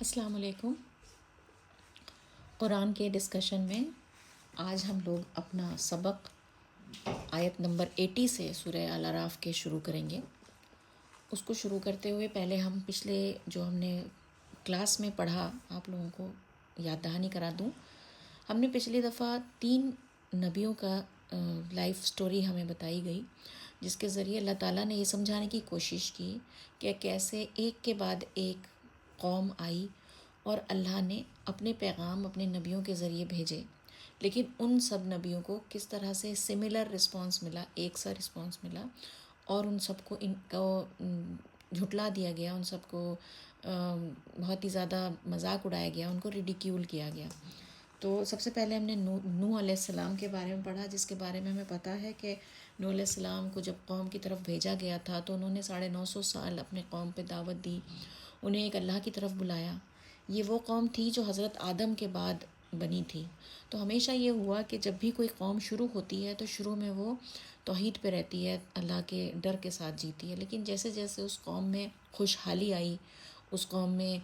السلام علیکم۔ قرآن کے ڈسکشن میں آج ہم لوگ اپنا سبق آیت نمبر 80 سے سورہ الاعراف کے شروع کریں گے۔ اس کو شروع کرتے ہوئے پہلے ہم پچھلے جو ہم نے کلاس میں پڑھا آپ لوگوں کو یاد دہانی کرا دوں۔ ہم نے پچھلی دفعہ 3 نبیوں کا لائف سٹوری ہمیں بتائی گئی، جس کے ذریعے اللہ تعالیٰ نے یہ سمجھانے کی کوشش کی کہ کیسے ایک کے بعد ایک قوم آئی اور اللہ نے اپنے پیغام اپنے نبیوں کے ذریعے بھیجے، لیکن ان سب نبیوں کو کس طرح سے سملر رسپانس ملا، ایک سا رسپانس ملا، اور ان سب کو جھٹلا دیا گیا، ان سب کو بہت ہی زیادہ مذاق اڑایا گیا، ان کو ریڈیکیول کیا گیا۔ تو سب سے پہلے ہم نے نوح علیہ السلام کے بارے میں پڑھا، جس کے بارے میں ہمیں پتہ ہے کہ نوح علیہ السلام کو جب قوم کی طرف بھیجا گیا تھا تو انہوں نے 950 سال اپنے قوم پہ دعوت دی، انہیں ایک اللہ کی طرف بلایا۔ یہ وہ قوم تھی جو حضرت آدم کے بعد بنی تھی۔ تو ہمیشہ یہ ہوا کہ جب بھی کوئی قوم شروع ہوتی ہے تو شروع میں وہ توحید پہ رہتی ہے، اللہ کے ڈر کے ساتھ جیتی ہے، لیکن جیسے جیسے اس قوم میں خوشحالی آئی، اس قوم میں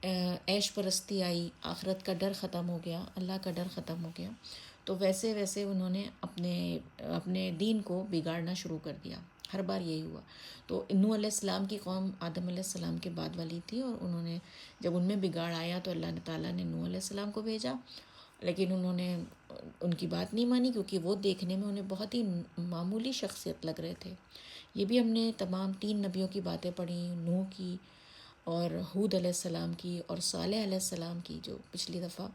عیش پرستی آئی، آخرت کا ڈر ختم ہو گیا، اللہ کا ڈر ختم ہو گیا، تو ویسے ویسے انہوں نے اپنے دین کو بگاڑنا شروع کر دیا۔ ہر بار یہی ہوا۔ تو نوح علیہ السلام کی قوم آدم علیہ السلام کے بعد والی تھی، اور انہوں نے جب ان میں بگاڑ آیا تو اللہ تعالیٰ نے نوح علیہ السلام کو بھیجا، لیکن انہوں نے ان کی بات نہیں مانی، کیونکہ وہ دیکھنے میں انہیں بہت ہی معمولی شخصیت لگ رہے تھے۔ یہ بھی ہم نے تمام 3 نبیوں کی باتیں پڑھی، نوح کی اور ہود علیہ السلام کی اور صالح علیہ السلام کی جو پچھلی دفعہ۔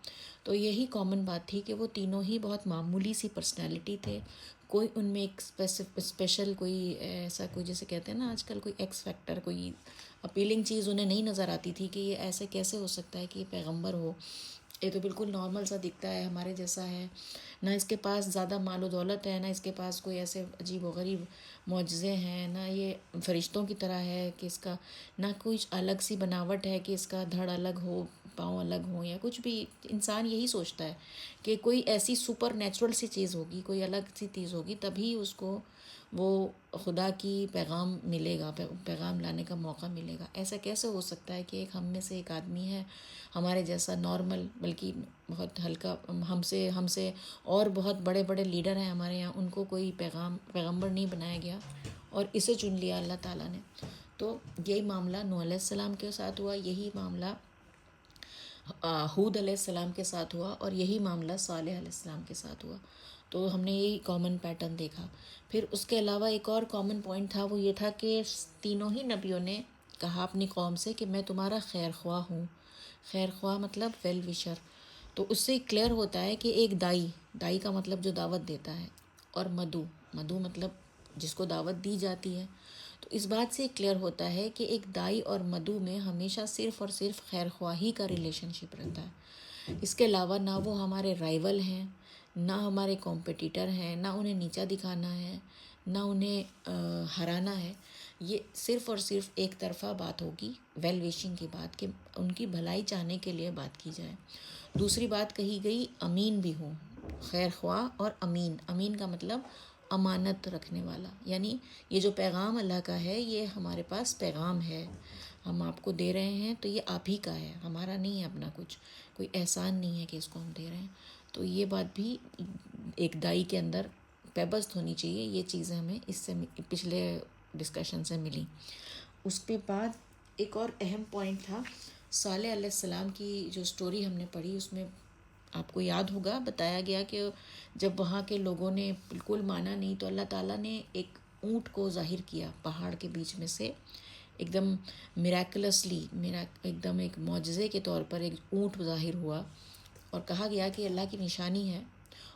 تو یہی کامن بات تھی کہ وہ تینوں ہی بہت معمولی سی پرسنالٹی تھے، کوئی ان میں ایک اسپیشل کوئی ایسا کوئی جیسے کہتے ہیں نا آج کل کوئی ایکس فیکٹر، کوئی اپیلنگ چیز انہیں نہیں نظر آتی تھی کہ یہ ایسے کیسے ہو سکتا ہے کہ یہ پیغمبر ہو، یہ تو بالکل نارمل سا دکھتا ہے، ہمارے جیسا ہے، نہ اس کے پاس زیادہ مال و دولت ہے، نہ اس کے پاس کوئی ایسے عجیب و غریب معجزے ہیں، نہ یہ فرشتوں کی طرح ہے کہ اس کا نہ کچھ الگ سی بناوٹ ہے کہ اس کا دھڑ الگ ہو، پاؤں الگ ہوں، یا کچھ بھی۔ انسان یہی سوچتا ہے کہ کوئی ایسی سپر نیچرل سی چیز ہوگی، کوئی الگ سی چیز ہوگی، تبھی اس کو وہ خدا کی پیغام ملے گا، پیغام لانے کا موقع ملے گا۔ ایسا کیسے ہو سکتا ہے کہ ایک ہم میں سے ایک آدمی ہے ہمارے جیسا نارمل، بلکہ بہت ہلکا، ہم سے اور بہت بڑے بڑے لیڈر ہیں ہمارے یہاں، ان کو کوئی پیغمبر نہیں بنایا گیا اور اسے چن لیا اللہ تعالیٰ نے۔ تو یہی معاملہ نوح علیہ السلام کے ساتھ ہوا، یہی معاملہ ہود علیہ السلام کے ساتھ ہوا، اور یہی معاملہ صالح علیہ السلام کے ساتھ ہوا۔ تو ہم نے یہی کامن پیٹرن دیکھا۔ پھر اس کے علاوہ ایک اور کامن پوائنٹ تھا، وہ یہ تھا کہ تینوں ہی نبیوں نے کہا اپنی قوم سے کہ میں تمہارا خیر خواہ ہوں۔ خیر خواہ مطلب ویل وشر۔ تو اس سے کلیئر ہوتا ہے کہ ایک دائی کا مطلب جو دعوت دیتا ہے، اور مدعو مطلب جس کو دعوت دی جاتی ہے۔ تو اس بات سے کلیئر ہوتا ہے کہ ایک دائی اور مدعو میں ہمیشہ صرف اور صرف خیر خواہی کا ریلیشن شپ رہتا ہے۔ اس کے علاوہ نہ وہ ہمارے رائیول ہیں، نہ ہمارے کمپٹیٹر ہیں، نہ انہیں نیچا دکھانا ہے، نہ انہیں ہرانا ہے۔ یہ صرف اور صرف ایک طرفہ بات ہوگی، ویل ویشنگ کی بات، کہ ان کی بھلائی چاہنے کے لیے بات کی جائے۔ دوسری بات کہی گئی امین بھی ہوں، خیر خواہ اور امین کا مطلب امانت رکھنے والا، یعنی یہ جو پیغام اللہ کا ہے یہ ہمارے پاس پیغام ہے، ہم آپ کو دے رہے ہیں تو یہ آپ ہی کا ہے، ہمارا نہیں ہے اپنا کچھ، کوئی احسان نہیں ہے کہ اس کو ہم دے رہے ہیں۔ تو یہ بات بھی ایک دائی کے اندر پیبست ہونی چاہیے۔ یہ چیزیں ہمیں اس سے پچھلے ڈسکشن سے ملی۔ اس کے بعد ایک اور اہم پوائنٹ تھا صالح علیہ السلام کی جو سٹوری ہم نے پڑھی، اس میں آپ کو یاد ہوگا بتایا گیا کہ جب وہاں کے لوگوں نے بالکل مانا نہیں تو اللہ تعالیٰ نے ایک اونٹ کو ظاہر کیا پہاڑ کے بیچ میں سے، ایک دم میراکلسلی، ایک دم ایک معجزے کے طور پر ایک اونٹ ظاہر ہوا، اور کہا گیا کہ اللہ کی نشانی ہے،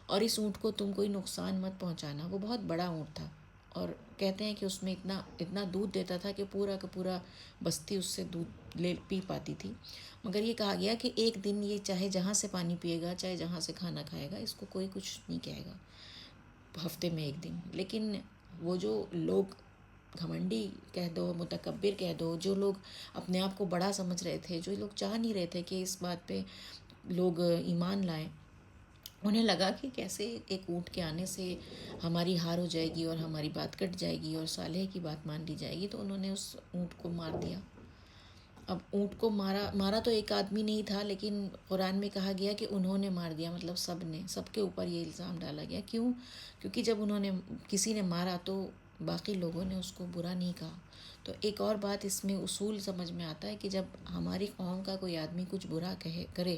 اور اس اونٹ کو تم کوئی نقصان مت پہنچانا۔ وہ بہت بڑا اونٹ تھا، اور کہتے ہیں کہ اس میں اتنا دودھ دیتا تھا کہ پورا کا پورا بستی اس سے دودھ پی پاتی تھی۔ مگر یہ کہا گیا کہ ایک دن یہ چاہے جہاں سے پانی پیے گا، چاہے جہاں سے کھانا کھائے گا، اس کو کوئی کچھ نہیں کہے گا، ہفتے میں ایک دن۔ لیکن وہ جو لوگ گھمنڈی کہہ دو، متکبر کہہ دو، جو لوگ اپنے آپ کو بڑا سمجھ رہے تھے، جو لوگ چاہ نہیں رہے تھے کہ اس بات پہ لوگ ایمان لائیں، انہیں لگا کہ کیسے ایک اونٹ کے آنے سے ہماری ہار ہو جائے گی اور ہماری بات کٹ جائے گی اور صالح کی بات مان لی جائے گی، تو انہوں نے اس اونٹ کو مار دیا۔ اب اونٹ کو مارا تو ایک آدمی نہیں تھا، لیکن قرآن میں کہا گیا کہ انہوں نے مار دیا، مطلب سب کے اوپر یہ الزام ڈالا گیا. کیوں؟ کیونکہ جب کسی نے مارا تو باقی لوگوں نے اس کو برا نہیں کہا. تو ایک اور بات اس میں اصول سمجھ میں آتا ہے کہ جب ہماری قوم کا کوئی آدمی کچھ برا کرے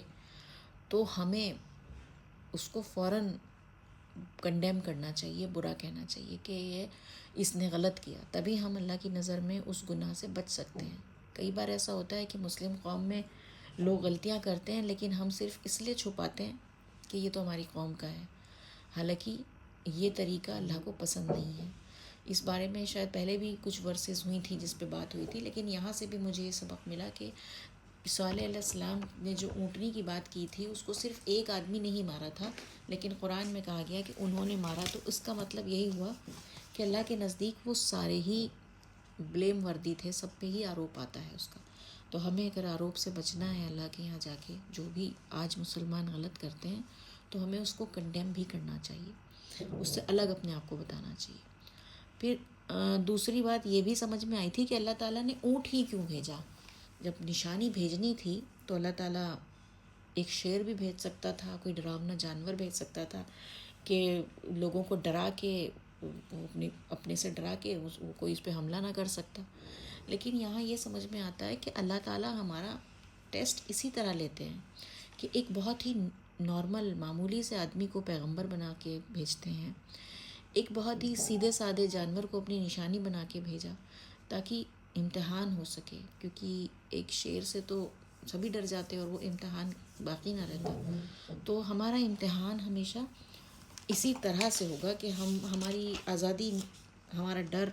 تو ہمیں اس کو فوراً کنڈیم کرنا چاہیے، برا کہنا چاہیے کہ اس نے غلط کیا، تبھی ہم اللہ کی نظر میں اس گناہ سے بچ سکتے ہیں. کئی بار ایسا ہوتا ہے کہ مسلم قوم میں لوگ غلطیاں کرتے ہیں لیکن ہم صرف اس لیے چھپاتے ہیں کہ یہ تو ہماری قوم کا ہے، حالانکہ یہ طریقہ اللہ کو پسند نہیں ہے. اس بارے میں شاید پہلے بھی کچھ ورسز ہوئی تھی جس پہ بات ہوئی تھی، لیکن یہاں سے بھی مجھے یہ سبق ملا کہ صالح علیہ السلام نے جو اونٹنی کی بات کی تھی اس کو صرف ایک آدمی نہیں مارا تھا، لیکن قرآن میں کہا گیا کہ انہوں نے مارا. تو اس کا مطلب یہی ہوا کہ اللہ کے نزدیک وہ سارے ہی بلیم وردی تھے، سب پہ ہی آروپ آتا ہے اس کا. تو ہمیں اگر آروپ سے بچنا ہے اللہ کے یہاں جا کے، جو بھی آج مسلمان غلط کرتے ہیں تو ہمیں اس کو کنڈیم بھی کرنا چاہیے، اس سے الگ اپنے آپ کو بتانا چاہیے. پھر دوسری بات یہ بھی سمجھ میں آئی تھی کہ اللہ تعالیٰ نے اونٹ ہی کیوں بھیجا. جب نشانی بھیجنی تھی تو اللہ تعالیٰ ایک شیر بھی بھیج سکتا تھا، کوئی ڈراؤنا جانور بھیج سکتا تھا کہ لوگوں کو ڈرا کے اپنے سے ڈرا کے کوئی اس پہ حملہ نہ کر سکتا. لیکن یہاں یہ سمجھ میں آتا ہے کہ اللہ تعالیٰ ہمارا ٹیسٹ اسی طرح لیتے ہیں کہ ایک بہت ہی نارمل معمولی سے آدمی کو پیغمبر بنا کے بھیجتے ہیں، ایک بہت ہی سیدھے سادے جانور کو اپنی نشانی بنا کے بھیجا تاکہ امتحان ہو سکے. کیونکہ ایک شیر سے تو سبھی ڈر جاتے اور وہ امتحان باقی نہ رہتا. تو ہمارا امتحان ہمیشہ اسی طرح سے ہوگا کہ ہماری آزادی، ہمارا ڈر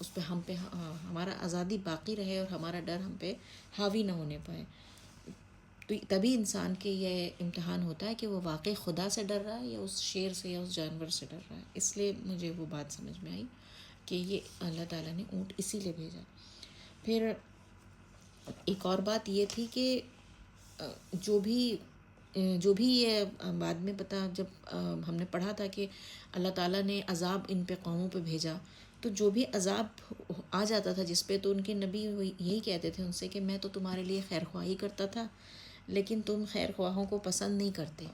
اس پہ ہمارا آزادی باقی رہے اور ہمارا ڈر ہم پہ حاوی نہ ہونے پائے. تو تبھی انسان کے یہ امتحان ہوتا ہے کہ وہ واقعی خدا سے ڈر رہا ہے یا اس شیر سے یا اس جانور سے ڈر رہا ہے. اس لیے مجھے وہ بات سمجھ میں آئی کہ یہ اللہ تعالیٰ نے اونٹ اسی لیے بھیجا. پھر ایک اور بات یہ تھی کہ جو بھی یہ بعد میں جب ہم نے پڑھا تھا کہ اللہ تعالیٰ نے عذاب ان پہ قوموں پہ بھیجا، تو جو بھی عذاب آ جاتا تھا جس پہ، تو ان کے نبی یہی کہتے تھے ان سے کہ میں تو تمہارے لیے خیر خواہی کرتا تھا لیکن تم خیر خواہوں کو پسند نہیں کرتے.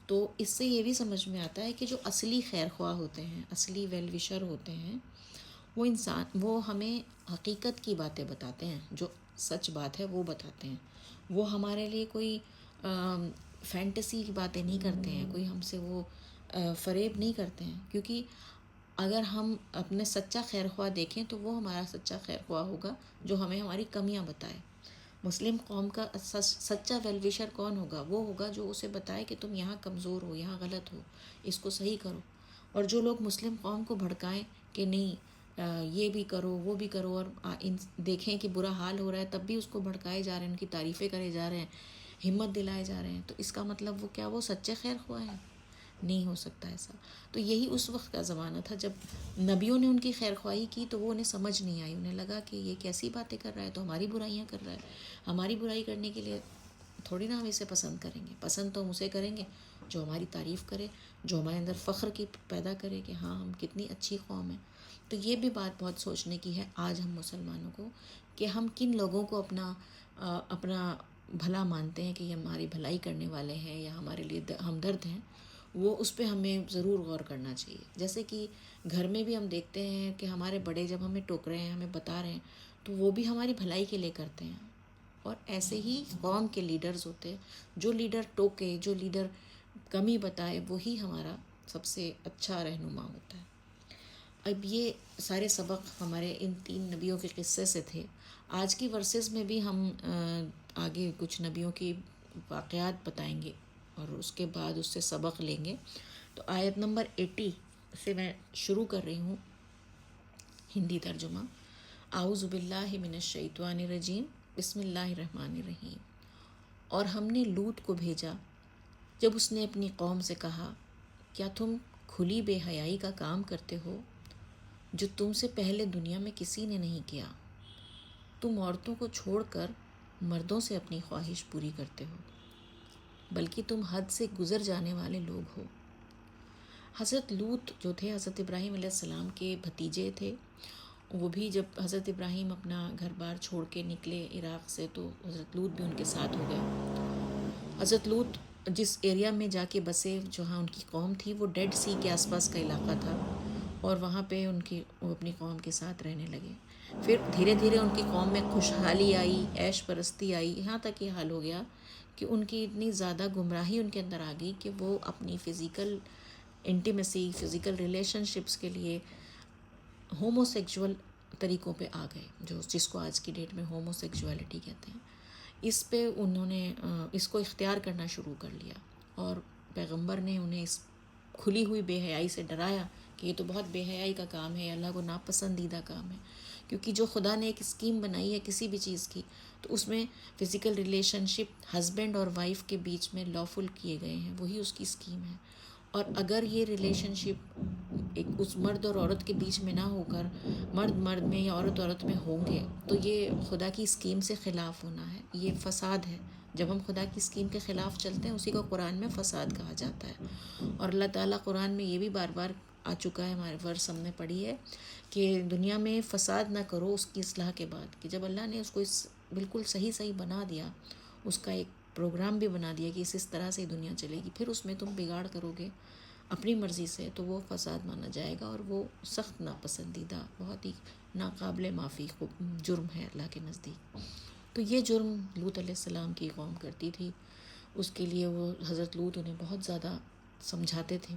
تو اس سے یہ بھی سمجھ میں آتا ہے کہ جو اصلی خیر خواہ ہوتے ہیں، اصلی ویل وشر ہوتے ہیں، وہ ہمیں حقیقت کی باتیں بتاتے ہیں، جو سچ بات ہے وہ بتاتے ہیں. وہ ہمارے لیے کوئی فینٹیسی کی باتیں نہیں کرتے ہیں، کوئی ہم سے وہ فریب نہیں کرتے ہیں. کیونکہ اگر ہم اپنے سچا خیر خواہ دیکھیں تو وہ ہمارا سچا خیر خواہ ہوگا جو ہمیں ہماری کمیاں بتائے. مسلم قوم کا سچا ویل وشر کون ہوگا؟ وہ ہوگا جو اسے بتائے کہ تم یہاں کمزور ہو، یہاں غلط ہو، اس کو صحیح کرو. اور جو لوگ مسلم قوم کو بھڑکائیں کہ نہیں یہ بھی کرو وہ بھی کرو، اور دیکھیں کہ برا حال ہو رہا ہے تب بھی اس کو بھڑکائے جا رہے ہیں، ان کی تعریفیں کرے جا رہے ہیں، ہمت دلائے جا رہے ہیں، تو اس کا مطلب وہ سچے خیر خواہ ہیں؟ نہیں ہو سکتا ایسا. تو یہی اس وقت کا زمانہ تھا جب نبیوں نے ان کی خیر خواہی کی تو وہ انہیں سمجھ نہیں آئی. انہیں لگا کہ یہ کیسی باتیں کر رہا ہے، تو ہماری برائیاں کر رہا ہے. ہماری برائی کرنے کے لیے تھوڑی نا ہم اسے پسند کریں گے. پسند تو ہم اسے کریں گے جو ہماری تعریف کرے، جو ہمارے اندر فخر کی پیدا کرے کہ ہاں ہم کتنی اچھی قوم ہیں. تو یہ بھی بات بہت سوچنے کی ہے آج ہم مسلمانوں کو کہ ہم کن لوگوں کو اپنا بھلا مانتے ہیں کہ یہ ہماری بھلائی کرنے والے ہیں یا ہمارے لیے ہمدرد ہیں. وہ اس پہ ہمیں ضرور غور کرنا چاہیے. جیسے کہ گھر میں بھی ہم دیکھتے ہیں کہ ہمارے بڑے جب ہمیں ٹوک رہے ہیں، ہمیں بتا رہے ہیں، تو وہ بھی ہماری بھلائی کے لیے کرتے ہیں. اور ایسے ہی قوم کے لیڈرز ہوتے ہیں، جو لیڈر ٹوکے، جو لیڈر کمی بتائے، وہی ہمارا سب سے اچھا رہنما ہوتا ہے. اب یہ سارے سبق ہمارے ان 3 نبیوں کے قصے سے تھے. آج کی ورسز میں بھی ہم آگے کچھ نبیوں کی واقعات بتائیں گے اور اس کے بعد اس سے سبق لیں گے. تو آیت نمبر 80 سے میں شروع کر رہی ہوں ہندی ترجمہ. اعوذ باللہ من الشیطان الرجیم، بسم اللہ الرحمن الرحیم. اور ہم نے لوط کو بھیجا جب اس نے اپنی قوم سے کہا، کیا تم کھلی بے حیائی کا کام کرتے ہو جو تم سے پہلے دنیا میں کسی نے نہیں کیا؟ تم عورتوں کو چھوڑ کر مردوں سے اپنی خواہش پوری کرتے ہو، بلکہ تم حد سے گزر جانے والے لوگ ہو. حضرت لوط جو تھے حضرت ابراہیم علیہ السلام کے بھتیجے تھے، وہ بھی جب حضرت ابراہیم اپنا گھر بار چھوڑ کے نکلے عراق سے تو حضرت لوط بھی ان کے ساتھ ہو گئے. حضرت لوط جس ایریا میں جا کے بسے جہاں ان کی قوم تھی وہ ڈیڈ سی کے آس پاس کا علاقہ تھا اور وہاں پہ وہ اپنی قوم کے ساتھ رہنے لگے. پھر دھیرے دھیرے ان کی قوم میں خوشحالی آئی، عیش پرستی آئی، یہاں تک یہ حال ہو گیا کہ ان کی اتنی زیادہ گمراہی ان کے اندر آ گئی کہ وہ اپنی physical intimacy, physical relation ships کے لیے ہومو سیکچول طریقوں پہ آ گئے، جس کو آج کی ڈیٹ میں ہومو سیکچولیٹی کہتے ہیں. اس پہ انہوں نے اس کو اختیار کرنا شروع کر لیا اور پیغمبر نے انہیں اس کھلی ہوئی بے حیائی سے ڈرایا کہ یہ تو بہت بے حیائی کا کام ہے، اللہ کو ناپسندیدہ کام ہے. کیونکہ جو خدا نے ایک اسکیم بنائی ہے کسی بھی چیز کی تو اس میں فزیکل ریلیشن شپ ہسبینڈ اور وائف کے بیچ میں لافل کیے گئے ہیں، وہی اس کی اسکیم ہے. اور اگر یہ ریلیشن شپ ایک اس مرد اور عورت کے بیچ میں نہ ہو کر مرد مرد میں یا عورت عورت میں ہوں گے تو یہ خدا کی اسکیم سے خلاف ہونا ہے، یہ فساد ہے. جب ہم خدا کی اسکیم کے خلاف چلتے ہیں اسی کو قرآن میں فساد کہا جاتا ہے. اور اللہ تعالیٰ قرآن میں یہ بھی بار بار آ چکا ہے، ہمارے ورس ہم نے پڑھی ہے کہ دنیا میں فساد نہ کرو اس کی اصلاح کے بعد. کہ جب اللہ نے اس کو بالکل صحیح بنا دیا، اس کا ایک پروگرام بھی بنا دیا کہ اس طرح سے دنیا چلے گی، پھر اس میں تم بگاڑ کرو گے اپنی مرضی سے تو وہ فساد مانا جائے گا اور وہ سخت ناپسندیدہ، بہت ہی ناقابل معافی جرم ہے اللہ کے نزدیک. تو یہ جرم لوط علیہ السلام کی قوم کرتی تھی. اس کے لیے وہ حضرت لوط انہیں بہت زیادہ سمجھاتے تھے،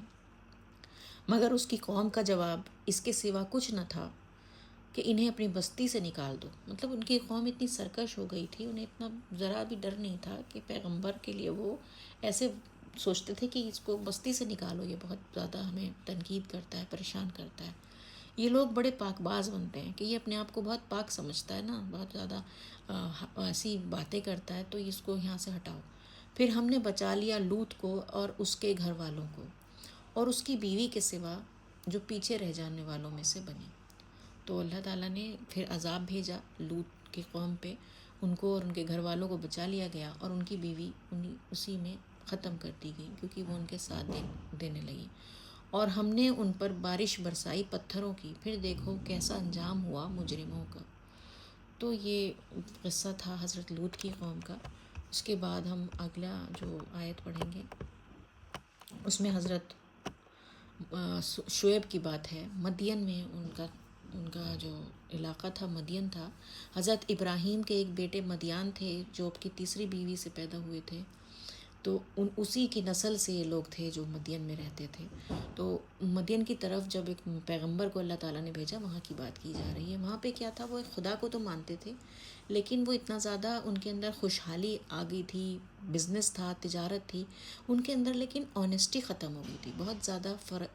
مگر اس کی قوم کا جواب اس کے سوا کچھ نہ تھا کہ انہیں اپنی بستی سے نکال دو. مطلب ان کی قوم اتنی سرکش ہو گئی تھی، انہیں اتنا ذرا بھی ڈر نہیں تھا کہ پیغمبر کے لیے وہ ایسے سوچتے تھے کہ اس کو بستی سے نکالو، یہ بہت زیادہ ہمیں تنقید کرتا ہے، پریشان کرتا ہے. یہ لوگ بڑے پاک باز بنتے ہیں کہ یہ اپنے آپ کو بہت پاک سمجھتا ہے نا، بہت زیادہ ایسی باتیں کرتا ہے تو اس کو یہاں سے ہٹاؤ. پھر ہم نے بچا لیا لوط کو اور اس کے گھر والوں کو اور اس کی بیوی کے سوا جو پیچھے رہ جانے والوں میں سے بنے. تو اللہ تعالیٰ نے پھر عذاب بھیجا لوط کی قوم پہ، ان کو اور ان کے گھر والوں کو بچا لیا گیا اور ان کی بیوی اسی میں ختم کر دی گئی کیونکہ وہ ان کے ساتھ دینے لگی. اور ہم نے ان پر بارش برسائی پتھروں کی، پھر دیکھو کیسا انجام ہوا مجرموں کا. تو یہ قصہ تھا حضرت لوط کی قوم کا. اس کے بعد ہم اگلا جو آیت پڑھیں گے اس میں حضرت شعیب کی بات ہے. مدین میں ان کا جو علاقہ تھا مدین تھا. حضرت ابراہیم کے ایک بیٹے مدیان تھے جو آپ کی تیسری بیوی سے پیدا ہوئے تھے، تو اسی کی نسل سے یہ لوگ تھے جو مدین میں رہتے تھے. تو مدین کی طرف جب ایک پیغمبر کو اللہ تعالیٰ نے بھیجا، وہاں کی بات کی جا رہی ہے. وہاں پہ کیا تھا، وہ ایک خدا کو تو مانتے تھے لیکن وہ اتنا زیادہ ان کے اندر خوشحالی آ گئی تھی، بزنس تھا، تجارت تھی ان کے اندر، لیکن آنیسٹی ختم ہو گئی تھی. بہت زیادہ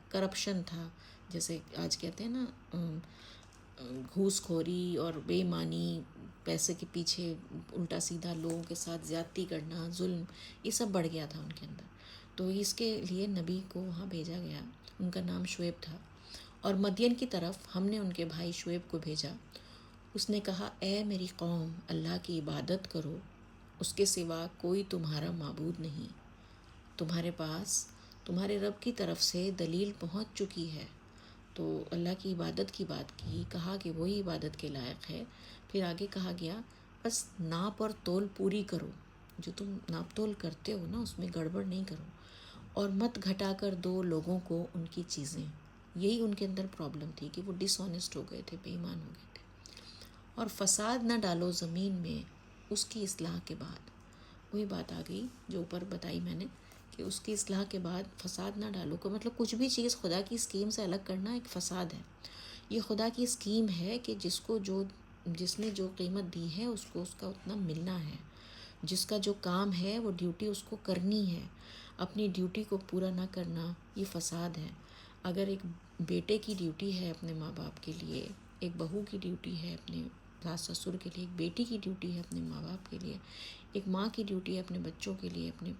کرپشن تھا، جیسے آج کہتے ہیں نا گھوس خوری اور بے ایمانی، پیسے کے پیچھے الٹا سیدھا لوگوں کے ساتھ زیادتی کرنا، ظلم، یہ سب بڑھ گیا تھا ان کے اندر. تو اس کے لیے نبی کو وہاں بھیجا گیا، ان کا نام شعیب تھا. اور مدین کی طرف ہم نے ان کے بھائی شعیب کو بھیجا. اس نے کہا اے میری قوم، اللہ کی عبادت کرو، اس کے سوا کوئی تمہارا معبود نہیں. تمہارے پاس تمہارے رب کی طرف سے دلیل پہنچ چکی ہے. تو اللہ کی عبادت کی بات کی، کہا کہ وہی عبادت کے لائق ہے. پھر آگے کہا گیا بس ناپ اور تول پوری کرو، جو تم ناپ تول کرتے ہو نا اس میں گڑبڑ نہیں کرو، اور مت گھٹا کر دو لوگوں کو ان کی چیزیں. یہی ان کے اندر پرابلم تھی کہ وہ ڈس آنیسٹ ہو گئے تھے، بے ایمان ہو گئے تھے. اور فساد نہ ڈالو زمین میں اس کی اصلاح کے بعد. وہی بات آ گئی جو اوپر بتائی میں نے کہ اس کی اصلاح کے بعد فساد نہ ڈالو کا مطلب کچھ بھی چیز خدا کی اسکیم سے الگ کرنا ایک فساد ہے. یہ خدا کی اسکیم ہے کہ جس نے جو قیمت دی ہے اس کو اس کا اتنا ملنا ہے. جس کا جو کام ہے وہ ڈیوٹی اس کو کرنی ہے. اپنی ڈیوٹی کو پورا نہ کرنا یہ فساد ہے. اگر ایک بیٹے کی ڈیوٹی ہے اپنے ماں باپ کے لیے، ایک بہو کی ڈیوٹی ہے اپنے ساس سسر کے لیے، ایک بیٹی کی ڈیوٹی ہے اپنے ماں باپ کے لیے، ایک ماں کی ڈیوٹی ہے اپنے بچوں کے لیے، اپنے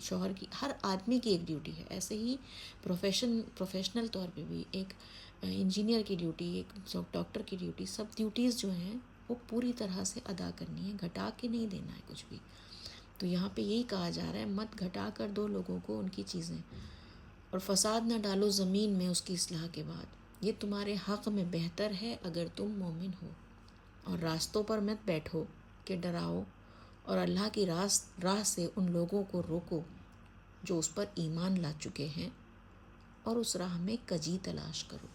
شوہر کی، ہر آدمی کی ایک ڈیوٹی ہے. ایسے ہی پروفیشنل طور پہ بھی ایک انجینئر کی ڈیوٹی، ایک ڈاکٹر کی ڈیوٹی، سب ڈیوٹیز جو ہیں وہ پوری طرح سے ادا کرنی ہے، گھٹا کے نہیں دینا ہے کچھ بھی. تو یہاں پہ یہی کہا جا رہا ہے مت گھٹا کر دو لوگوں کو ان کی چیزیں، اور فساد نہ ڈالو زمین میں اس کی اصلاح کے بعد. یہ تمہارے حق میں بہتر ہے اگر تم مومن ہو، اور راستوں پر مت بیٹھو کہ ڈراؤ، اور اللہ کی راہ سے ان لوگوں کو روکو جو اس پر ایمان لا چکے ہیں، اور اس راہ میں کجی تلاش کرو۔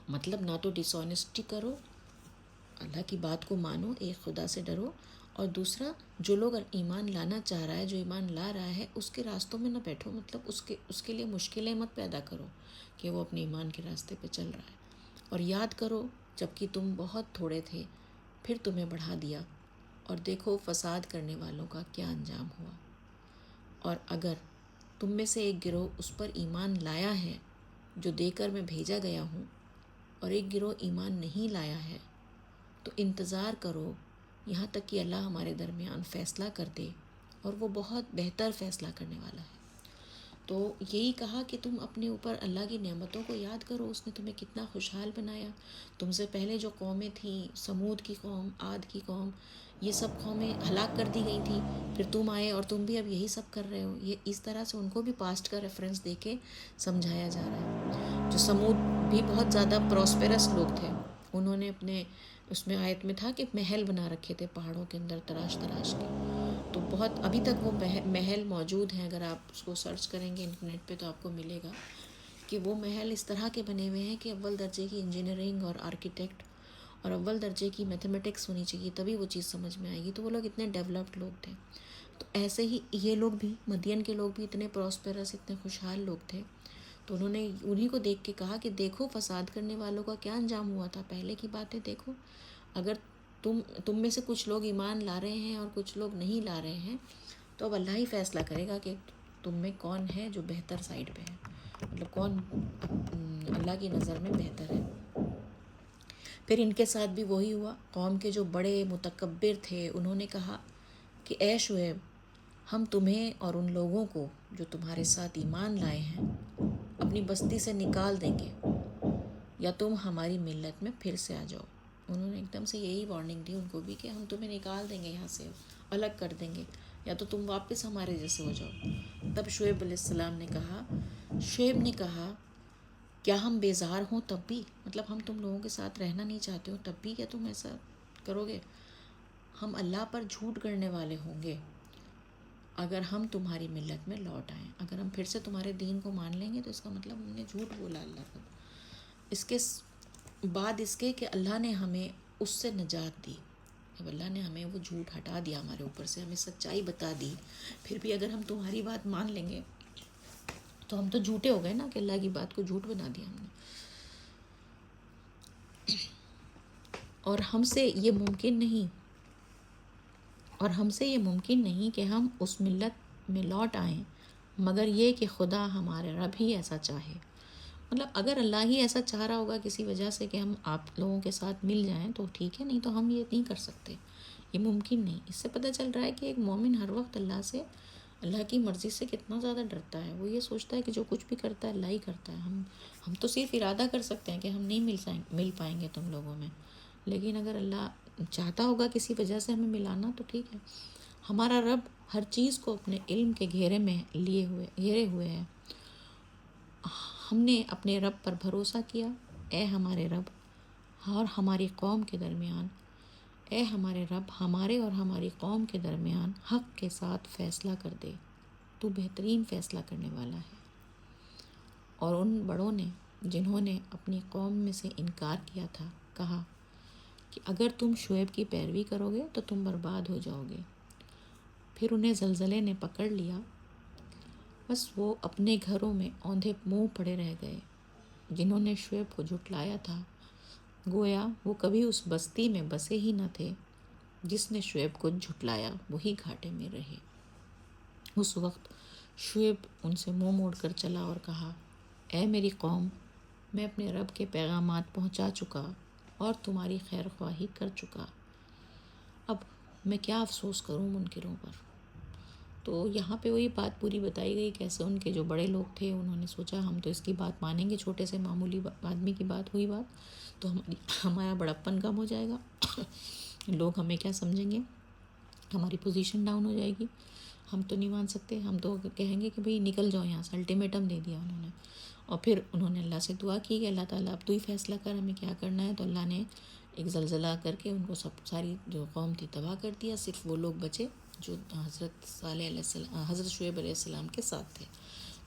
مطلب نہ تو ڈس آنیسٹی کرو، اللہ کی بات کو مانو، ایک خدا سے ڈرو، اور دوسرا جو لوگ ایمان لانا چاہ رہا ہے، جو ایمان لا رہا ہے، اس کے راستوں میں نہ بیٹھو، مطلب اس کے لیے مشکلیں مت پیدا کرو کہ وہ اپنے ایمان کے راستے پہ چل رہا ہے۔ اور یاد کرو جب کہ تم بہت تھوڑے تھے، پھر تمہیں بڑھا دیا، اور دیکھو فساد کرنے والوں کا کیا انجام ہوا۔ اور اگر تم میں سے ایک گروہ اس پر ایمان لایا ہے جو دے کر میں بھیجا گیا ہوں، اور ایک گروہ ایمان نہیں لایا ہے، تو انتظار کرو یہاں تک کہ اللہ ہمارے درمیان فیصلہ کر دے، اور وہ بہت بہتر فیصلہ کرنے والا ہے۔ تو یہی کہا کہ تم اپنے اوپر اللہ کی نعمتوں کو یاد کرو، اس نے تمہیں کتنا خوشحال بنایا۔ تم سے پہلے جو قومیں تھیں، سمود کی قوم، عاد کی قوم، یہ سب قومیں ہلاک کر دی گئی تھیں، پھر تم آئے اور تم بھی اب یہی سب کر رہے ہو۔ یہ اس طرح سے ان کو بھی پاسٹ کا ریفرنس دے کے سمجھایا جا رہا ہے۔ جو سمود بھی بہت زیادہ پراسپیرس لوگ تھے، انہوں نے اپنے اس میں آیت میں تھا کہ محل بنا رکھے تھے پہاڑوں کے اندر تراش تراش کے، تو بہت ابھی تک وہ محل موجود ہیں۔ اگر آپ اس کو سرچ کریں گے انٹرنیٹ پہ تو آپ کو ملے گا کہ وہ محل اس طرح کے بنے ہوئے ہیں کہ اول درجے کی انجینئرنگ اور آرکیٹیکٹ اور اول درجے کی میتھمیٹکس ہونی چاہیے، تبھی وہ چیز سمجھ میں آئے گی۔ تو وہ لوگ اتنے ڈیولپڈ لوگ تھے۔ تو ایسے ہی یہ لوگ بھی، مدین کے لوگ بھی اتنے پراسپیرس، اتنے خوشحال لوگ تھے۔ تو انہوں نے انہی کو دیکھ کے کہا کہ دیکھو فساد کرنے والوں کا کیا انجام ہوا تھا، پہلے کی باتیں دیکھو۔ اگر تم میں سے کچھ لوگ ایمان لا رہے ہیں اور کچھ لوگ نہیں لا رہے ہیں، تو اب اللہ ہی فیصلہ کرے گا کہ تم میں کون ہے جو بہتر سائڈ پہ ہے، مطلب کون اللہ کی نظر میں بہتر ہے۔ پھر ان کے ساتھ بھی وہی ہوا۔ قوم کے جو بڑے متکبر تھے انہوں نے کہا کہ اے شعیب، ہم تمہیں اور ان لوگوں کو جو تمہارے ساتھ ایمان لائے ہیں اپنی بستی سے نکال دیں گے، یا تم ہماری ملت میں پھر سے آ جاؤ۔ انہوں نے ایک دم سے یہی وارننگ دی ان کو بھی کہ ہم تمہیں نکال دیں گے یہاں سے، الگ کر دیں گے، یا تو تم واپس ہمارے جیسے ہو جاؤ۔ تب شعیب علیہ السلام نے کہا، شعیب نے کہا، کیا ہم بیزار ہوں تب بھی، مطلب ہم تم لوگوں کے ساتھ رہنا نہیں چاہتے ہو تب بھی کیا تم ایسا کرو گے؟ ہم اللہ پر جھوٹ گڑنے والے ہوں گے اگر ہم تمہاری ملت میں لوٹ آئیں۔ اگر ہم پھر سے تمہارے دین کو مان لیں گے تو اس کا مطلب ہم نے جھوٹ بولا اللہ پر۔ اس کے بعد اس کے کہ اللہ نے ہمیں اس سے نجات دی، جب اللہ نے ہمیں وہ جھوٹ ہٹا دیا ہمارے اوپر سے، ہمیں سچائی بتا دی، پھر بھی اگر ہم تمہاری بات مان لیں گے تو ہم تو جھوٹے ہو گئے نا، کہ اللہ کی بات کو جھوٹ بنا دیا ہم نے۔ اور ہم سے یہ ممکن نہیں کہ ہم اس ملت میں لوٹ آئیں مگر یہ کہ خدا ہمارے رب ہی ایسا چاہے۔ مطلب اگر اللہ ہی ایسا چاہ رہا ہوگا کسی وجہ سے کہ ہم آپ لوگوں کے ساتھ مل جائیں تو ٹھیک ہے، نہیں تو ہم یہ نہیں کر سکتے، یہ ممکن نہیں۔ اس سے پتہ چل رہا ہے کہ ایک مومن ہر وقت اللہ کی مرضی سے کتنا زیادہ ڈرتا ہے۔ وہ یہ سوچتا ہے کہ جو کچھ بھی کرتا ہے اللہ ہی کرتا ہے، ہم تو صرف ارادہ کر سکتے ہیں کہ ہم نہیں مل پائیں گے تم لوگوں میں، لیکن اگر اللہ چاہتا ہوگا کسی وجہ سے ہمیں ملانا تو ٹھیک ہے۔ ہمارا رب ہر چیز کو اپنے علم کے گھیرے میں گھیرے ہوئے ہے۔ ہم نے اپنے رب پر بھروسہ کیا، اے ہمارے رب اور ہماری قوم کے درمیان، اے ہمارے رب ہمارے اور ہماری قوم کے درمیان حق کے ساتھ فیصلہ کر دے، تو بہترین فیصلہ کرنے والا ہے۔ اور ان بڑوں نے جنہوں نے اپنی قوم میں سے انکار کیا تھا کہا کہ اگر تم شعیب کی پیروی کرو گے تو تم برباد ہو جاؤ گے۔ پھر انہیں زلزلے نے پکڑ لیا، بس وہ اپنے گھروں میں اوندھے منہ پڑے رہ گئے۔ جنہوں نے شعیب کو جھٹلایا تھا گویا وہ کبھی اس بستی میں بسے ہی نہ تھے، جس نے شعیب کو جھٹلایا وہی گھاٹے میں رہے۔ اس وقت شعیب ان سے منہ موڑ کر چلا اور کہا، اے میری قوم، میں اپنے رب کے پیغامات پہنچا چکا اور تمہاری خیر خواہی کر چکا، اب میں کیا افسوس کروں منکروں پر۔ تو یہاں پہ وہی بات پوری بتائی گئی، کیسے ان کے جو بڑے لوگ تھے انہوں نے سوچا ہم تو اس کی بات مانیں گے، چھوٹے سے معمولی آدمی کی بات ہوئی بات تو ہمارا بڑپن کم ہو جائے گا، لوگ ہمیں کیا سمجھیں گے، ہماری پوزیشن ڈاؤن ہو جائے گی، ہم تو نہیں مان سکتے، ہم تو کہیں گے کہ بھئی نکل جاؤ یہاں سے، الٹیمیٹم دے دیا انہوں نے۔ اور پھر انہوں نے اللہ سے دعا کی کہ اللہ تعالیٰ اب تو ہی فیصلہ کر ہمیں کیا کرنا ہے. تو اللہ نے ایک زلزلہ کر کے ان کو ساری جو قوم تھی تباہ کر دیا. صرف وہ لوگ بچے جو حضرت صالح علیہ السلام حضرت شعیب علیہ السلام کے ساتھ تھے.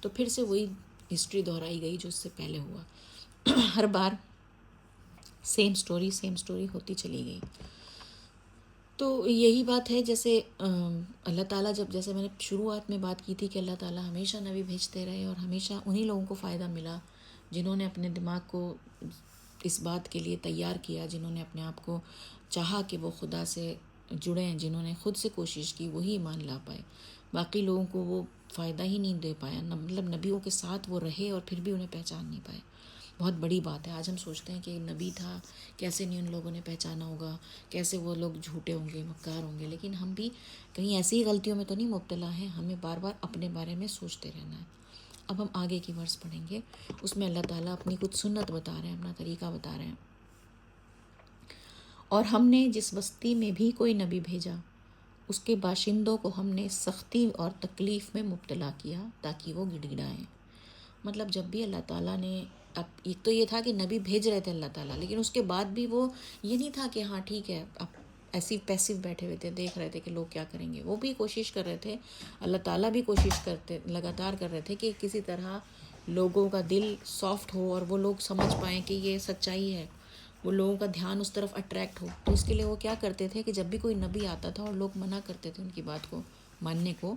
تو پھر سے وہی ہسٹری دہرائی گئی جو اس سے پہلے ہوا. ہر بار سیم سٹوری ہوتی چلی گئی. تو یہی بات ہے جیسے اللہ تعالیٰ جیسے میں نے شروعات میں بات کی تھی کہ اللہ تعالیٰ ہمیشہ نبی بھیجتے رہے اور ہمیشہ انہی لوگوں کو فائدہ ملا جنہوں نے اپنے دماغ کو اس بات کے لیے تیار کیا، جنہوں نے اپنے آپ کو چاہا کہ وہ خدا سے جڑیں، جنہوں نے خود سے کوشش کی وہی ایمان لا پائے. باقی لوگوں کو وہ فائدہ ہی نہیں دے پایا، مطلب نبیوں کے ساتھ وہ رہے اور پھر بھی انہیں پہچان نہیں پائے. بہت بڑی بات ہے. آج ہم سوچتے ہیں کہ نبی تھا، کیسے نہیں ان لوگوں نے پہچانا ہوگا، کیسے وہ لوگ جھوٹے ہوں گے، مکار ہوں گے. لیکن ہم بھی کہیں ایسی غلطیوں میں تو نہیں مبتلا ہیں. ہمیں بار بار اپنے بارے میں سوچتے رہنا ہے. اب ہم آگے کی ورس پڑھیں گے، اس میں اللہ تعالیٰ اپنی کچھ سنت بتا رہے ہیں، اپنا طریقہ بتا رہے ہیں. اور ہم نے جس بستی میں بھی کوئی نبی بھیجا اس کے باشندوں کو ہم نے سختی اور تکلیف میں مبتلا کیا تاکہ وہ گڑ گڑائیں. مطلب جب بھی اللہ تعالیٰ نے اب ایک تو یہ تھا کہ نبی بھیج رہے تھے اللہ تعالیٰ، لیکن اس کے بعد بھی وہ یہ نہیں تھا کہ ہاں ٹھیک ہے اب ایسی پیسو بیٹھے ہوئے تھے، دیکھ رہے تھے کہ لوگ کیا کریں گے. وہ بھی کوشش کر رہے تھے، اللہ تعالیٰ بھی کوشش لگاتار کر رہے تھے کہ کسی طرح لوگوں کا دل سافٹ ہو اور وہ لوگ سمجھ پائیں کہ یہ سچائی ہے، وہ لوگوں کا دھیان اس طرف اٹریکٹ ہو. تو اس کے لیے وہ کیا کرتے تھے کہ جب بھی کوئی نبی آتا تھا اور لوگ منع کرتے تھے ان کی بات کو ماننے کو،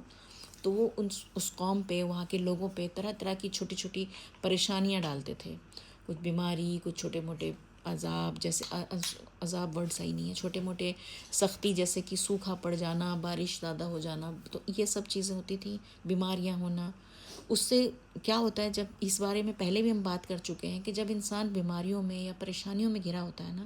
تو وہ اس قوم پہ، وہاں کے لوگوں پہ طرح طرح کی چھوٹی چھوٹی پریشانیاں ڈالتے تھے. کچھ بیماری، کچھ چھوٹے موٹے عذاب، جیسے عذاب ورڈ صحیح نہیں ہے، چھوٹے موٹے سختی جیسے کہ سوکھا پڑ جانا، بارش زیادہ ہو جانا. تو یہ سب چیزیں ہوتی تھیں، بیماریاں ہونا. اس سے کیا ہوتا ہے، جب اس بارے میں پہلے بھی ہم بات کر چکے ہیں کہ جب انسان بیماریوں میں یا پریشانیوں میں گھرا ہوتا ہے نا،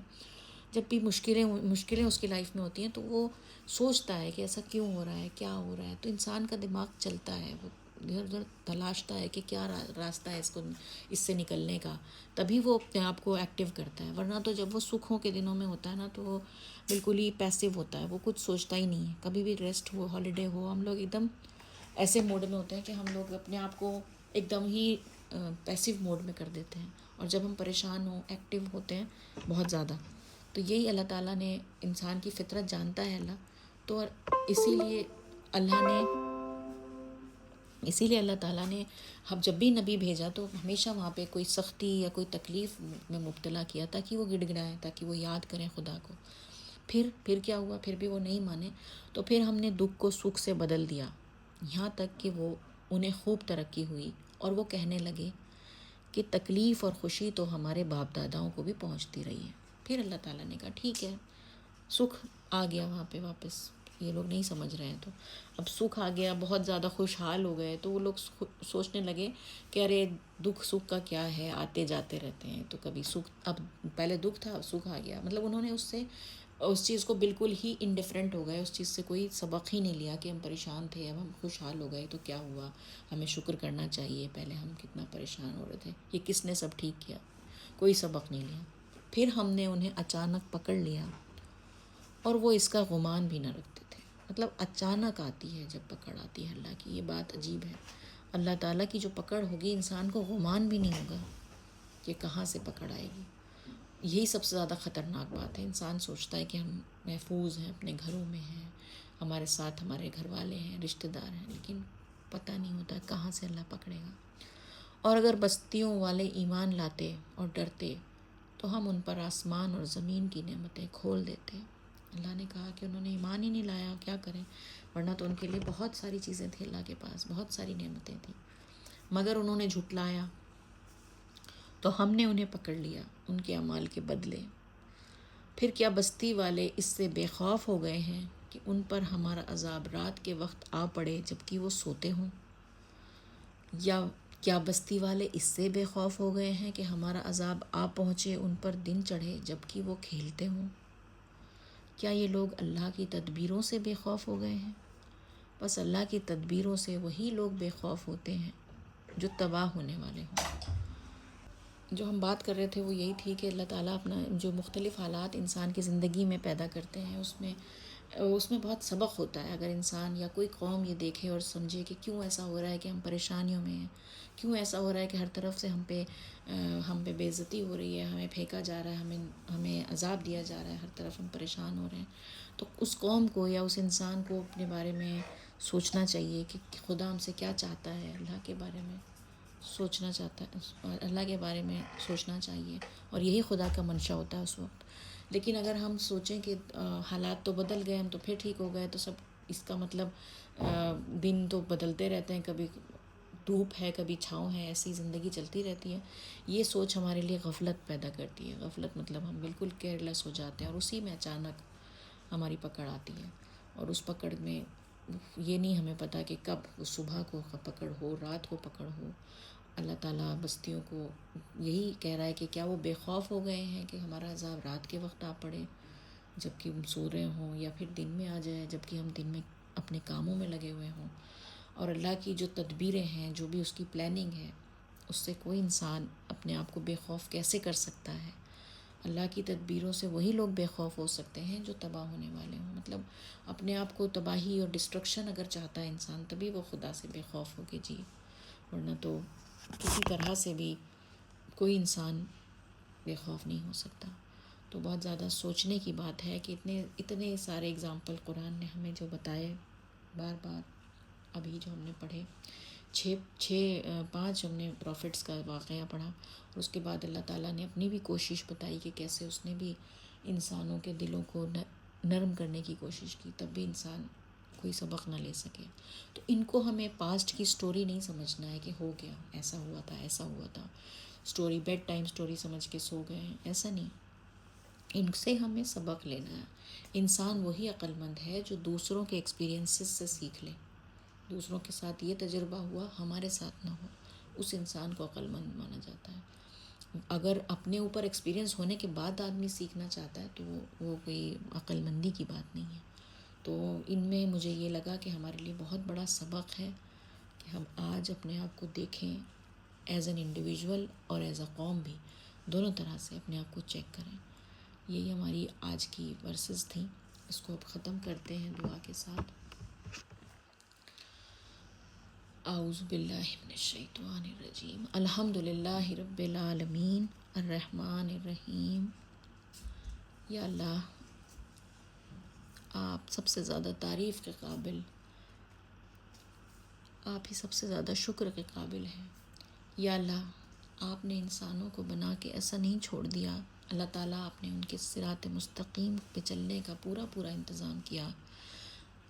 جب بھی مشکلیں اس کی لائف میں ہوتی ہیں تو وہ سوچتا ہے کہ ایسا کیوں ہو رہا ہے، کیا ہو رہا ہے. تو انسان کا دماغ چلتا ہے، وہ ادھر ادھر تلاشتا ہے کہ کیا راستہ ہے اس سے نکلنے کا. تبھی وہ اپنے آپ کو ایکٹیو کرتا ہے. ورنہ تو جب وہ سکھوں کے دنوں میں ہوتا ہے نا تو وہ بالکل ہی پیسو ہوتا ہے، وہ کچھ سوچتا ہی نہیں ہے. کبھی بھی ریسٹ ہو، ہالیڈے ہو، ہم لوگ ایک دم ایسے موڈ میں ہوتے ہیں کہ ہم لوگ اپنے آپ کو ایک دم ہی پیسو موڈ میں کر دیتے ہیں. اور جب ہم پریشان ہوں، ایکٹیو ہوتے ہیں بہت زیادہ. تو یہی اللہ تعالیٰ نے انسان کی فطرت جانتا ہے اللہ. تو اسی لیے اللہ تعالیٰ نے اب جب بھی نبی بھیجا تو ہمیشہ وہاں پہ کوئی سختی یا کوئی تکلیف میں مبتلا کیا تاکہ وہ گڑ گڑائیں، تاکہ وہ یاد کریں خدا کو. پھر کیا ہوا، پھر بھی وہ نہیں مانے. تو پھر ہم نے دکھ کو سکھ سے بدل دیا، یہاں تک کہ انہیں خوب ترقی ہوئی اور وہ کہنے لگے کہ تکلیف اور خوشی تو ہمارے باپ داداؤں کو بھی پہنچتی رہی ہے. پھر اللہ تعالیٰ نے کہا ٹھیک ہے، سکھ آ گیا وہاں پہ واپس. یہ لوگ نہیں سمجھ رہے ہیں تو اب سکھ آ گیا، بہت زیادہ خوشحال ہو گئے. تو وہ لوگ سوچنے لگے کہ ارے دکھ سکھ کا کیا ہے، آتے جاتے رہتے ہیں. تو کبھی سکھ، اب پہلے دکھ تھا اب سکھ آ گیا. مطلب انہوں نے اس چیز کو بالکل ہی انڈیفرنٹ ہو گئے، اس چیز سے کوئی سبق ہی نہیں لیا کہ ہم پریشان تھے اب ہم خوشحال ہو گئے تو کیا ہوا، ہمیں شکر کرنا چاہیے، پہلے ہم کتنا پریشان ہو رہے تھے، یہ کس نے سب ٹھیک کیا. کوئی سبق نہیں لیا. پھر ہم نے انہیں اچانک پکڑ لیا اور وہ اس کا گمان بھی نہ رکھتے تھے. مطلب اچانک آتی ہے جب پکڑ آتی ہے اللہ کی، یہ بات عجیب ہے. اللہ تعالیٰ کی جو پکڑ ہوگی انسان کو گمان بھی نہیں ہوگا کہ کہاں سے پکڑ آئے گی. یہی سب سے زیادہ خطرناک بات ہے. انسان سوچتا ہے کہ ہم محفوظ ہیں، اپنے گھروں میں ہیں، ہمارے ساتھ ہمارے گھر والے ہیں، رشتہ دار ہیں، لیکن پتہ نہیں ہوتا کہاں سے اللہ پکڑے گا. اور اگر بستیوں والے ایمان لاتے اور ڈرتے تو ہم ان پر آسمان اور زمین کی نعمتیں کھول دیتے. اللہ نے کہا کہ انہوں نے ایمان ہی نہیں لایا، کیا کریں، ورنہ تو ان کے لیے بہت ساری چیزیں تھیں، اللہ کے پاس بہت ساری نعمتیں تھیں. مگر انہوں نے جھٹلایا تو ہم نے انہیں پکڑ لیا ان کے اعمال کے بدلے. پھر کیا بستی والے اس سے بے خوف ہو گئے ہیں کہ ان پر ہمارا عذاب رات کے وقت آ پڑے جبکہ وہ سوتے ہوں؟ یا کیا بستی والے اس سے بے خوف ہو گئے ہیں کہ ہمارا عذاب آ پہنچے ان پر دن چڑھے جبکہ وہ کھیلتے ہوں؟ کیا یہ لوگ اللہ کی تدبیروں سے بے خوف ہو گئے ہیں؟ بس اللہ کی تدبیروں سے وہی لوگ بے خوف ہوتے ہیں جو تباہ ہونے والے ہوں. جو ہم بات کر رہے تھے وہ یہی تھی کہ اللہ تعالیٰ اپنا جو مختلف حالات انسان کی زندگی میں پیدا کرتے ہیں اس میں بہت سبق ہوتا ہے. اگر انسان یا کوئی قوم یہ دیکھے اور سمجھے کہ کیوں ایسا ہو رہا ہے کہ ہم پریشانیوں میں ہیں، کیوں ایسا ہو رہا ہے کہ ہر طرف سے ہم پہ بے عزتی ہو رہی ہے، ہمیں پھینکا جا رہا ہے، ہمیں عذاب دیا جا رہا ہے، ہر طرف ہم پریشان ہو رہے ہیں؟ تو اس قوم کو یا اس انسان کو اپنے بارے میں سوچنا چاہیے کہ خدا ہم سے کیا چاہتا ہے، اللہ کے بارے میں سوچنا چاہتا ہے، اللہ کے بارے میں سوچنا چاہیے، اور یہی خدا کا منشا ہوتا ہے اس وقت۔ لیکن اگر ہم سوچیں کہ حالات تو بدل گئے، ہم تو پھر ٹھیک ہو گئے، تو سب اس کا مطلب دن تو بدلتے رہتے ہیں، کبھی دھوپ ہے کبھی چھاؤں ہے، ایسی زندگی چلتی رہتی ہے، یہ سوچ ہمارے لیے غفلت پیدا کرتی ہے۔ غفلت مطلب ہم بالکل کیئرلیس ہو جاتے ہیں، اور اسی میں اچانک ہماری پکڑ آتی ہے، اور اس پکڑ میں یہ نہیں ہمیں پتہ کہ کب صبح کو پکڑ ہو، رات کو پکڑ ہو۔ اللہ تعالیٰ بستیوں کو یہی کہہ رہا ہے کہ کیا وہ بے خوف ہو گئے ہیں کہ ہمارا عذاب رات کے وقت آ پڑے جب کہ ہم سو رہے ہوں، یا پھر دن میں آ جائے جب کہ ہم دن میں اپنے کاموں میں لگے ہوئے ہوں۔ اور اللہ کی جو تدبیریں ہیں، جو بھی اس کی پلاننگ ہے، اس سے کوئی انسان اپنے آپ کو بے خوف کیسے کر سکتا ہے؟ اللہ کی تدبیروں سے وہی لوگ بے خوف ہو سکتے ہیں جو تباہ ہونے والے ہوں۔ مطلب اپنے آپ کو تباہی اور ڈسٹرکشن اگر چاہتا ہے انسان، تبھی وہ خدا سے بے خوف ہو کے جی، ورنہ تو کسی طرح سے بھی کوئی انسان بے خوف نہیں ہو سکتا۔ تو بہت زیادہ سوچنے کی بات ہے کہ اتنے سارے اگزامپل قرآن نے ہمیں جو بتائے بار بار، ابھی جو ہم نے پڑھے، 5 ہم نے پروفٹس کا واقعہ پڑھا، اور اس کے بعد اللہ تعالیٰ نے اپنی بھی کوشش بتائی کہ کیسے اس نے بھی انسانوں کے دلوں کو نرم کرنے کی کوشش کی، تب بھی انسان کوئی سبق نہ لے سکے۔ تو ان کو ہمیں پاسٹ کی سٹوری نہیں سمجھنا ہے کہ ہو گیا، ایسا ہوا تھا، ایسا ہوا تھا، سٹوری بیڈ ٹائم سٹوری سمجھ کے سو گئے ہیں، ایسا نہیں۔ ان سے ہمیں سبق لینا ہے۔ انسان وہی عقل مند ہے جو دوسروں کے ایکسپیرینسز سے سیکھ لے۔ دوسروں کے ساتھ یہ تجربہ ہوا، ہمارے ساتھ نہ ہو، اس انسان کو عقل مند مانا جاتا ہے۔ اگر اپنے اوپر ایکسپیرینس ہونے کے بعد آدمی سیکھنا چاہتا ہے تو وہ کوئی عقل مندی کی بات نہیں ہے۔ تو ان میں مجھے یہ لگا کہ ہمارے لیے بہت بڑا سبق ہے کہ ہم آج اپنے آپ کو دیکھیں، ایز این انڈیویژول اور ایز اے قوم بھی، دونوں طرح سے اپنے آپ کو چیک کریں۔ یہی ہماری آج کی ورسز تھیں، اس کو اب ختم کرتے ہیں دعا کے ساتھ۔ اعوذ باللہ من الشیطان الرجیم، الحمد للہ رب العالمین الرحمن الرحیم۔ یا اللہ، آپ سب سے زیادہ تعریف کے قابل، آپ ہی سب سے زیادہ شکر کے قابل ہیں۔ یا اللہ، آپ نے انسانوں کو بنا کے ایسا نہیں چھوڑ دیا، اللہ تعالیٰ آپ نے ان کے صراط مستقیم پہ چلنے کا پورا انتظام کیا۔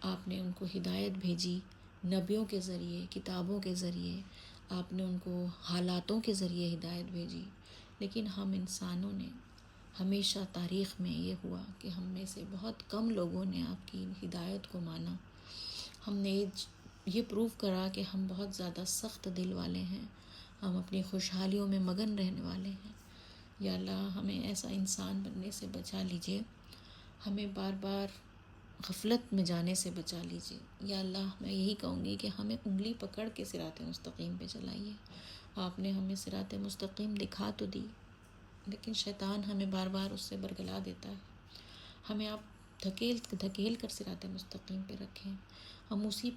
آپ نے ان کو ہدایت بھیجی، نبیوں کے ذریعے، کتابوں کے ذریعے، آپ نے ان کو حالاتوں کے ذریعے ہدایت بھیجی۔ لیکن ہم انسانوں نے ہمیشہ تاریخ میں یہ ہوا کہ ہم میں سے بہت کم لوگوں نے آپ کی ہدایت کو مانا۔ ہم نے یہ پروو کرا کہ ہم بہت زیادہ سخت دل والے ہیں، ہم اپنی خوشحالیوں میں مگن رہنے والے ہیں۔ یا اللہ، ہمیں ایسا انسان بننے سے بچا لیجئے، ہمیں بار بار غفلت میں جانے سے بچا لیجئے۔ یا اللہ، میں یہی کہوں گی کہ ہمیں انگلی پکڑ کے صراط مستقیم پہ چلائیے۔ آپ نے ہمیں صراط مستقیم دکھا تو دی، لیکن شیطان ہمیں بار بار اس سے برگلا دیتا ہے۔ ہمیں آپ دھکیل کر صراط مستقیم پہ رکھیں، ہم اسی